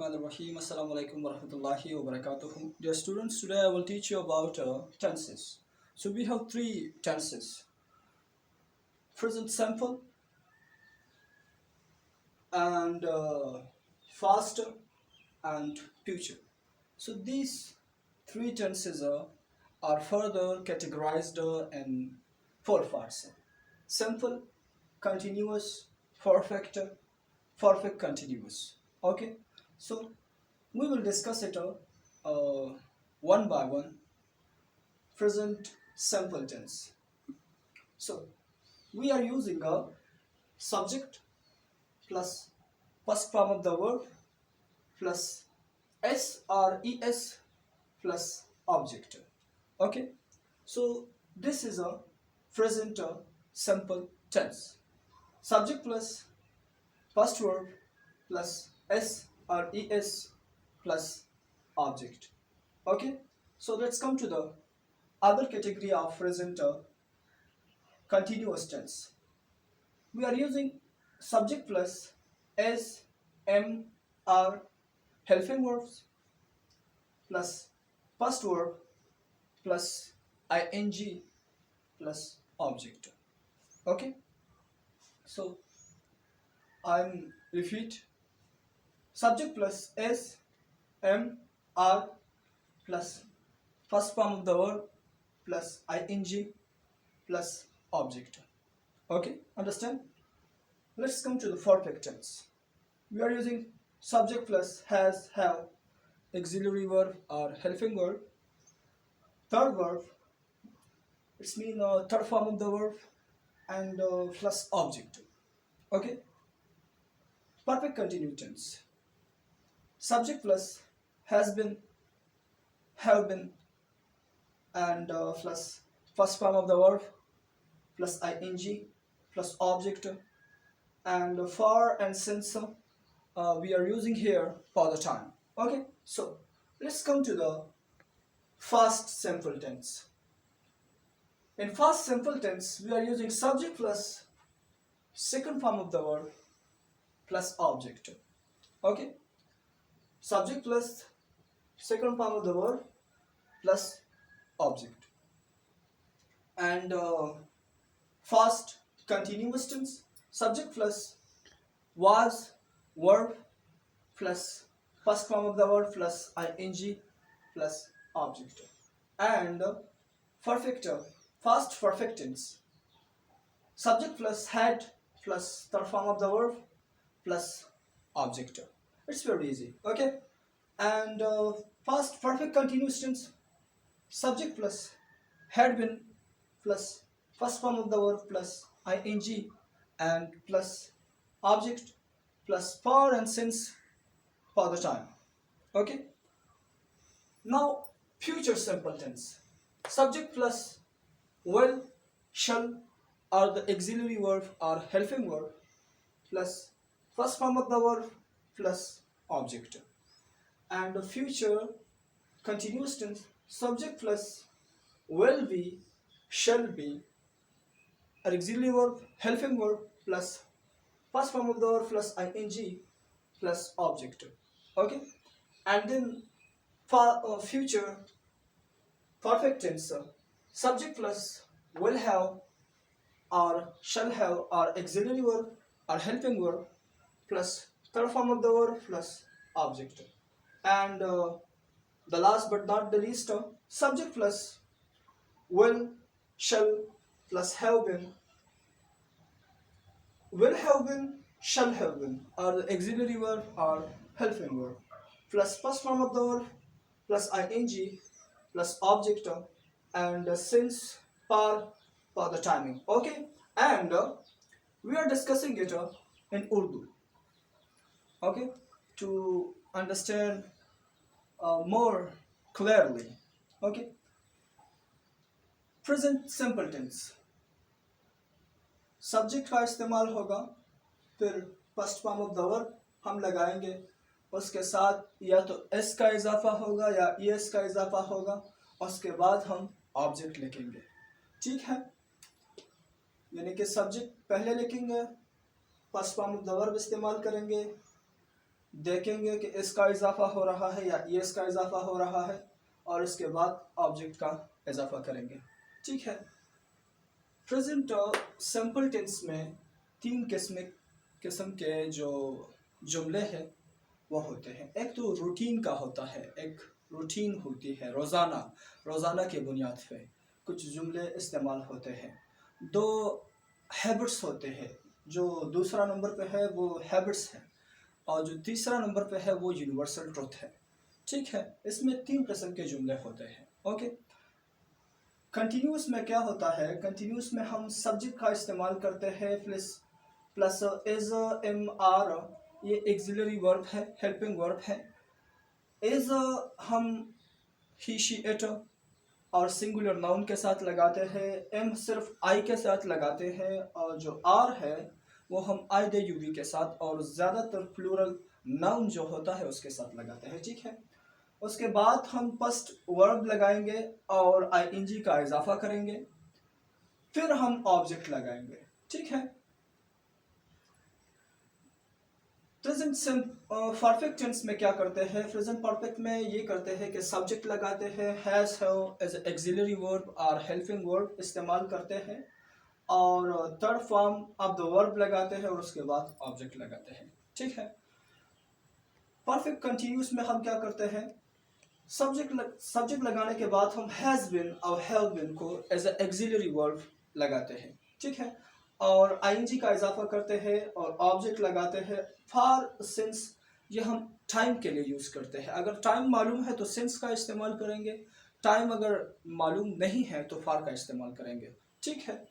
Bismillahirrahmanirrahim. Assalamu alaikum warahmatullahi wabarakatuh. Dear students, today I will teach you about tenses. So we have three tenses: present simple and past and future. So these three tenses are further categorized in four parts: simple, continuous, perfect, perfect continuous. Okay, so we will discuss it one by one. Present simple tense. So we are using a subject plus first form of the verb plus s or es plus object. Okay, so this is a present simple tense. Subject plus first verb plus s or es plus object. Okay, so let's come to the other category of present continuous tense. We are using subject plus s, m, r, helping verbs plus first verb plus ing plus object. Okay, so I'm repeat: subject plus s, m, r plus first form of the verb plus ing plus object. Okay, understand? Let's come to the perfect tense. We are using subject plus has, have, auxiliary verb or helping verb, third verb, it's mean third form of the verb, and plus object. Okay, perfect continuous tense. Subject plus has been, have been, and plus first form of the verb plus ing plus object, and for and since we are using here for the time. Okay, so let's come to the fast simple tense. In fast simple tense, we are using subject plus second form of the verb plus object. Okay, subject plus second form of the verb plus object, and fast continuous tense, subject plus was, verb plus first form of the verb plus ing plus object, and perfect fast perfect tense, subject plus had plus third form of the verb plus object. It's very easy. Okay, and past perfect continuous tense, subject plus had been plus first form of the verb plus ing and plus object plus for and since for the time. Okay, now future simple tense, subject plus will, shall, or the auxiliary verb or helping verb plus first form of the verb plus object, and the future continuous tense, subject plus will be, shall be, auxiliary verb, helping verb plus first form of the verb plus ing plus object. Okay, and then for future perfect tense, subject plus will have or shall have or auxiliary verb or helping verb plus third form of the verb plus object, and the last but not the least, subject plus will, shall plus have been, will have been, shall have been, or the auxiliary verb or helping verb plus first form of the verb plus ing plus object, and since for the timing. Okay, and we are discussing it in Urdu. Okay, to understand more clearly. Okay, present simple tense, subject का इस्तेमाल होगा, फिर first form of the verb हम लगाएंगे, उसके साथ या तो एस का इजाफा होगा या एस का इजाफा होगा, उसके बाद हम ऑब्जेक्ट लिखेंगे. ठीक है, यानी कि सब्जेक्ट पहले लिखेंगे, first form of the verb इस्तेमाल करेंगे, देखेंगे कि इसका इजाफा हो रहा है या ये इसका इजाफा हो रहा है, और इसके बाद ऑब्जेक्ट का इजाफा करेंगे। ठीक है। प्रेजेंट सिंपल टेंस में तीन किस्म के जो जुमले हैं वो होते हैं। एक तो रूटीन का होता है, एक रूटीन होती है, रोज़ाना की बुनियाद पे कुछ जुमले इस्तेमाल होते हैं। दो हैबिट्स होते हैं, जो दूसरा नंबर पे है वो हैबिट्स है, और जो तीसरा नंबर पे है वो यूनिवर्सल ट्रुथ है। ठीक है। इसमें तीन किस्म के जुमले होते हैं। ओके। कंटिन्यूस में क्या होता है, कंटिन्यूस में हम सब्जेक्ट का इस्तेमाल करते हैं प्लस इज, एम, आर, ये एक्सिलरी वर्ब है, हेल्पिंग वर्ब है। इज हम ही, शी, इट और सिंगुलर नाउन के साथ लगाते हैं। एम सिर्फ आई के साथ लगाते हैं, और जो आर है वो हम आई दे यू वी के साथ और ज़्यादातर प्लूरल नाउन जो होता है उसके साथ लगाते हैं। ठीक है। उसके बाद हम फर्स्ट वर्ब लगाएंगे और आईएनजी का इजाफा करेंगे, फिर हम ऑब्जेक्ट लगाएंगे। ठीक है। प्रेजेंट परफेक्ट टेंस में क्या करते हैं, प्रेजेंट परफेक्ट में ये करते हैं कि सब्जेक्ट लगाते हैं, has, have as auxiliary verb और हेल्पिंग वर्ब इस्तेमाल करते हैं, और third form of the verb लगाते हैं और उसके बाद ऑब्जेक्ट लगाते हैं। ठीक है। परफेक्ट कंटिन्यूस में हम क्या करते हैं, सब्जेक्ट लगाने के बाद हम हैज बिन और हैव बिन को एज ए एक्सिलरी वर्ब लगाते हैं। ठीक है। और आईएनजी का इजाफा करते हैं और ऑब्जेक्ट लगाते हैं। फॉर, सिंस, ये हम टाइम के लिए यूज़ करते हैं। अगर टाइम मालूम है तो सिंस का इस्तेमाल करेंगे, टाइम अगर मालूम नहीं है तो फॉर का इस्तेमाल करेंगे। ठीक है।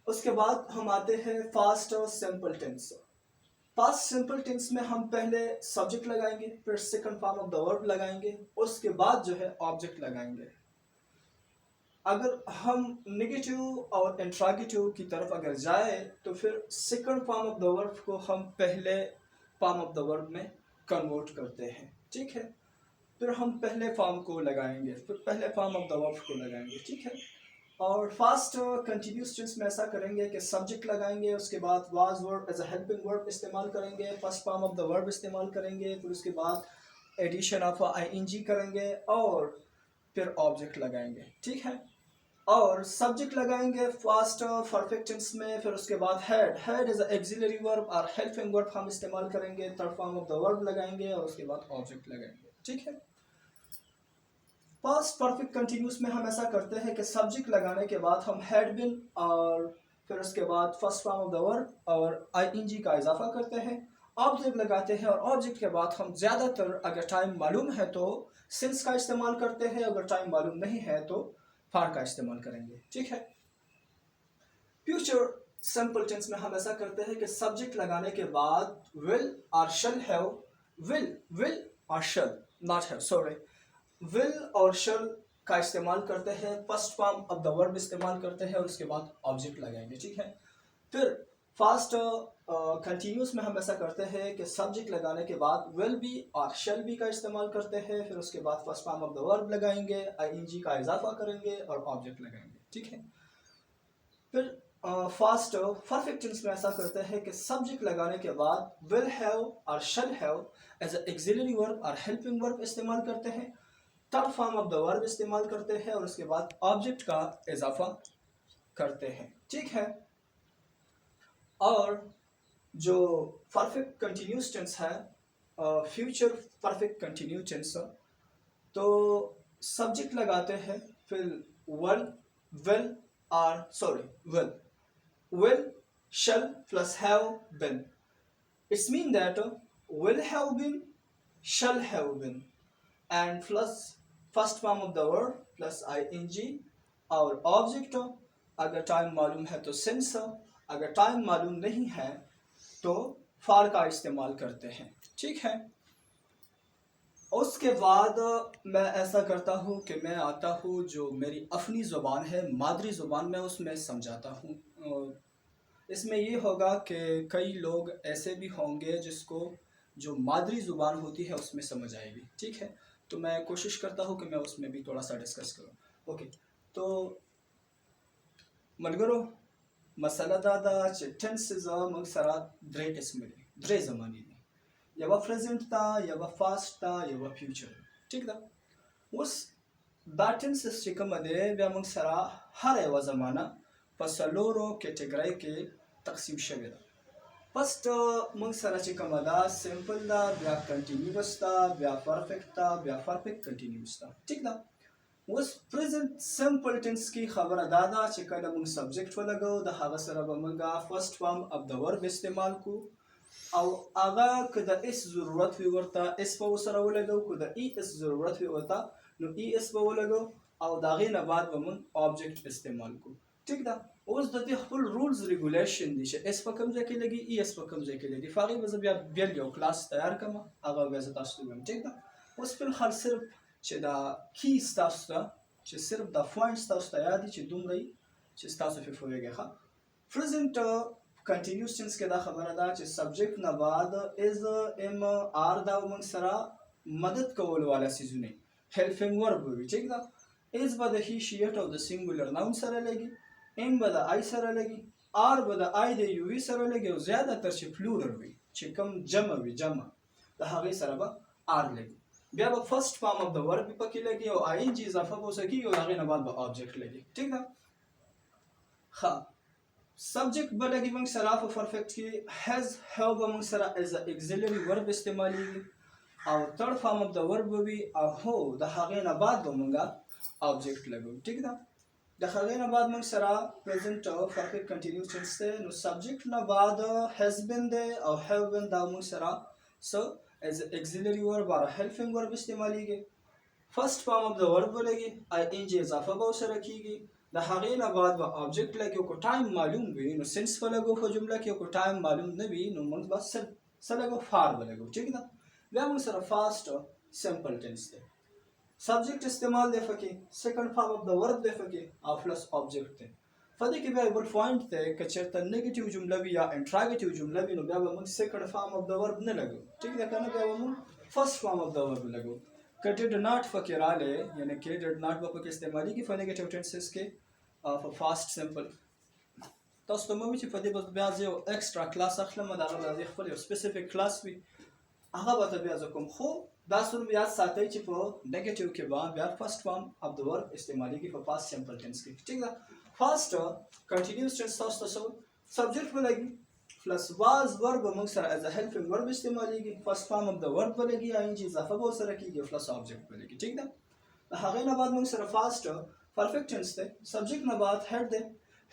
उसके बाद हम आते हैं फास्ट और simple tense. Past simple tense में हम पहले सब्जेक्ट लगाएंगे, फिर second form of the verb लगाएंगे, उसके बाद जो है ऑब्जेक्ट लगाएंगे। अगर हम नेगेटिव और इंट्रोगेटिव की तरफ अगर जाए तो फिर second form of the verb को हम पहले फॉर्म ऑफ द वर्ब में कन्वर्ट करते हैं। ठीक है। फिर हम पहले फॉर्म को लगाएंगे, फिर पहले फॉर्म ऑफ द वर्ब को लगाएंगे। ठीक है। और फास्ट कंटिन्यूस टेंस में ऐसा करेंगे कि सब्जेक्ट लगाएंगे, उसके बाद was verb as a helping verb इस्तेमाल करेंगे, first form of the verb इस्तेमाल करेंगे, फिर उसके बाद एडिशन ऑफ आईएनजी करेंगे और फिर ऑब्जेक्ट लगाएंगे। ठीक है। और सब्जेक्ट लगाएंगे फास्ट परफेक्ट टेंस में, फिर उसके बाद had as a auxiliary verb और हेल्पिंग वर्ब हम इस्तेमाल करेंगे, third form of the verb लगाएंगे और उसके बाद ऑब्जेक्ट लगाएंगे। ठीक है। पास्ट परफेक्ट कंटिन्यूस में हम ऐसा करते हैं कि सब्जेक्ट लगाने के बाद हम हैड बिन और फिर उसके बाद first form of the verb और आईएनजी का इजाफा करते हैं, ऑब्जेक्ट लगाते हैं, और ऑब्जेक्ट के बाद हम ज़्यादातर अगर टाइम मालूम है तो सिंस का इस्तेमाल करते हैं, अगर टाइम मालूम नहीं है तो फॉर का इस्तेमाल करेंगे। ठीक है। फ्यूचर सिंपल टेंस में हम ऐसा करते हैं कि सब्जेक्ट लगाने के बाद विल और शल हैव, विल और शल, नॉट हैव, सॉरी, विल और शल का इस्तेमाल करते हैं, first form of the verb इस्तेमाल करते हैं और उसके बाद ऑब्जेक्ट लगाएंगे। ठीक है। फिर फास्ट कंटिन्यूस में हम ऐसा करते हैं कि सब्जेक्ट लगाने के बाद विल बी और शैल बी का इस्तेमाल करते हैं, फिर उसके बाद first form of the verb लगाएंगे, आईएनजी का इजाफा करेंगे और ऑब्जेक्ट लगाएंगे। ठीक है। फिर फास्ट परफेक्ट टेंस में ऐसा करते हैं कि सब्जेक्ट लगाने के बाद विल हैव और shall have as a auxiliary verb और हेल्पिंग वर्ब इस्तेमाल करते हैं, third form of the verb इस्तेमाल करते हैं और उसके बाद ऑब्जेक्ट का इजाफा करते हैं। ठीक है। और जो परफेक्ट कंटिन्यूस टेंस है, फ्यूचर परफेक्ट कंटिन्यू टेंस, तो सब्जेक्ट लगाते हैं, फिर वन, विल और sorry will shall plus have been, it's mean that will have been, shall have been, and plus first form of the verb plus ing और object, अगर time मालूम है तो सिंस, अगर टाइम मालूम नहीं है तो फॉर का इस्तेमाल करते हैं। ठीक है। उसके बाद मैं ऐसा करता हूँ कि मैं आता हूँ जो मेरी अपनी ज़ुबान है, मादरी ज़ुबान में उसमें समझाता हूँ। इसमें ये होगा कि कई लोग ऐसे भी होंगे जिसको जो मादरी ज़ुबान होती है उसमें समझ आएगी। ठीक है। तो मैं कोशिश करता हूँ कि मैं उसमें भी थोड़ा सा डिस्कस करूँ। ओके। तो मलगरो मसला दादा चिट्ठन से मगसरा द्रे टिस्मिली द्रे Zamani یوه پریزنټ ده، یوه فاست ده، یوه فیوچر. ټیک ده. اوس دا ټنسز چې کومه دی بیا موږ سره هره یوه زمانه په څلورو کیټګرۍ کې تقسیم شوې ده. فرسټ موږ سره چې کومه ده سمپل ده، بیا کنټینیوس ده، بیا پرفیکټ ده، بیا پرفیکټ کنټینیوس ده. ټیک ده. اوس پریزنټ سمپل ټنس کې خبره دا ده چې کله موږ سبجیکټ ولګو د هغه سره به موږ فرست فارم اف د ورب استعمال کو او هغه که د اس ضرورت وي ورته اس به ورسره ولګو، که د ای اس ضرورت وي ورته نو ای اس به ولګو او د هغې نه بعد به موږ آبجیکټ استعمال کو. ټیک ده. اوس د دې خپل رولز ریګولیشن دي چې اس په کوم ځای کې لګي، ای اس په کوم ځای کې لګي. په هغې به زه بیا بیل یو کلاس تیار کړم، هغه بیا زه تاسو ته ووایم. ټیک ده. اوس فی الحال صرف چې دا کی ستاسو ته چې صرف دا پوینټ ستاسو ته یاد دي چې دومره یي چې ستاسو پرې پوهېږئ. ښه پریزنټ کنټینیوس ټنس کې دا خبره ده چې سبجیکټ نه بعد از ام آر دا موږ سره مدد کولو والا څیزونه هیلپینګ ورب وي. ټیک ده. از به د هی شي ایټ او د سینګولر ناون سره لګي، ام به د آی سره لګي، آر به د آی د یو وي سره لګي او زیاتره چې پلورل وي چې کوم جمع وي جمع د هغې سره به آر لګي. بیا به فرست فارم اف د ورب پکې لګي او آی ان جي اضافه به ورسره کېږي او د هغې نه بعد به آبجیکټ لګي. ټیک ده. ښه سبجیکټ به لګي موږ سره په پرفیکټ کې، هیز هیو به موږ سره ایز ا اګزیلري ورب استعمالیږي او تھرډ فارم اف د ورب به وي او هو د هغې نه بعد به موږ آبجیکټ لګو. ټیک ده. د هغې نه بعد موږ سره پریزنټ پرفیکټ کنټینیوس ټنس دی. نو سبجیکټ نه بعد هیز بین دی او هیو بین دا موږ سره څه ایز اګزیلري ورب او هیلپینګ ورب استعمالیږي. فرست فارم اف د ورب به لګي، آی ان جي اضافه به ورسره کېږي، د هغې نه بعد به آبجیکټ لګي او که ټایم معلوم وي نو سنس به لګو په جمله کې، او که ټایم معلوم نه وي نو موږ به څه لګو فار به لګو. ټیک ده. بیا موږ سره فاست سمپل ټنس دی. سبجیکټ استعمال دی پکې، سیکنډ فارم اف د ورب دی پکې او پلس آبجیکټ دی. په دې کې بیا بل پوینټ دی که چېرته نیګیټیو جمله وي یا انټراګیټیو جمله وي نو بیا به موږ سیکنډ فارم اف د ورب نه لګو. ټیک ده که نه بیا به موږ فرست فارم اف د ورب لګو. که ډیډ ناټ پکې راغلی یعنې کې ډیډ ناټ به پکې استعمالیږي په نیګیټیو ټنسز کې په فاست سمپل. تاسو ته مه وي چې په دې به بیا زه یو ایکسټرا کلاس اخلم، د هغه به خپل یو سپیسیفیک کلاس وي هغه به ته بیا زه کوم. خو دا صرف یاد ساتئ چې په نیګیټیو کې به بیا فرست فارم اف د ورب استعمالیږي په فاست سمپل ټنس کې. ټیک ده. فاست کنټینیوس ټنس تاسو ته سبجیکټ به لګي پلس واز ورب به موږ سره ایز ا هیلپینګ ورب استعمالیږي، فرست فارم اف د ورب به لګي، آی ان جي اضافه به ورسره کېږي او پلس آبجیکټ به لګي. ټیک ده. د هغې نه بعد موږ سره فاست پرفیکټ ټنس دی. سبجیکټ نه بعد هیډ دی،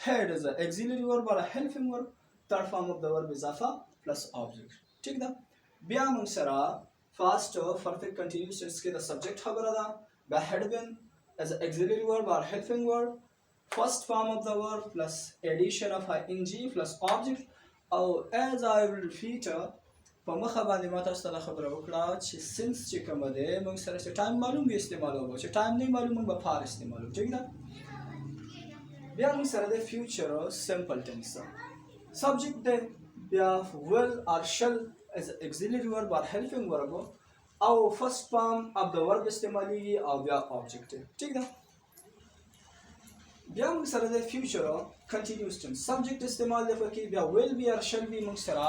هیډ از ا اګزیلري ورب او هیلپینګ ورب، تھرډ فارم اف د ورب اضافه پلس آبجیکټ. ټیک ده. بیا موږ سره فاست پرفیکټ کنټینیوس ټنس کې د سبجیکټ خبره ده، بیا هیډ بین از ا اګزیلري ورب او هیلپینګ ورب، فرست فارم اف د ورب پلس ایډیشن اف آی ان جي پلس آبجیکټ. او as I will repeat په مخه باندې ما تاسو ته دا خبره وکړه چې سنس چې کومه دی موږ سره چې ټایم معلوم وي استعمالوو، چې ټایم نه معلوم موږ به فار استعمالوو. ټیک ده. بیا موږ سره د فیوچر سمپل ټنس سبجیکټ دی، بیا will or shall as auxiliary verb or helping verb او فرست فارم اف د ورب استعمالیږي او بیا آبجیکټ دی. ټیک ده. بیا موږ سره د فیوچر کنټینیوس ټنس سبجیکټ استعمال دی پکې، بیا ویل بي اور شل بي موږ سره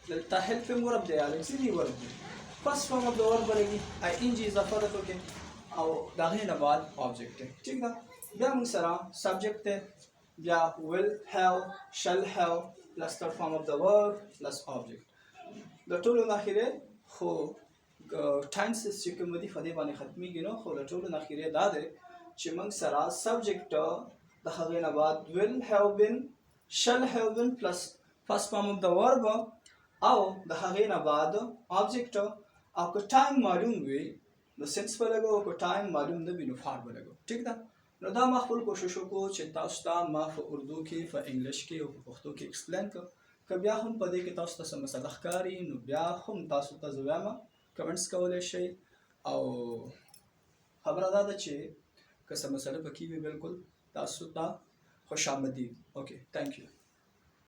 دلته هیلپینګ ورب دی یا اګزیلري ورب دی، فرست فارم اف د ورب لګي، آی ان جي اضافه ده پکې او د هغې نه بعد آبجیکټ دی. ټیک ده. بیا موږ سره سبجیکټ دی، بیا ویل هیو شل هیو پلس تھرډ فارم اف د ورب پلس آبجیکټ. د ټولو نه اخرې خو ټنسز چې کوم دي په دې باندې ختمیږي نو خو د ټولو نه اخرې دا دی چې موږ سره سبجیکټ د هغې نه بعد will have been shall have been plus first form of the verb او د هغې نه بعد آبجیکټ او که ټایم معلوم وي نو سنس به لګو، او که ټایم معلوم نه وي نو فار به لګو. ټیک ده. نو دا ما خپل کوشش وکړو چې تاسو ته ما په اردو کې په انګلیش کې او په پښتو کې ایکسپلین کړم. که بیا هم په دې کې تاسو ته څه مسله ښکاري نو بیا هم تاسو ته زه وایم کمنټس کولی شئ او خبره دا ده چې که څه مسله پکې وي بالکل تاسو ته خوش آمدید. اوکې، تھینک یو.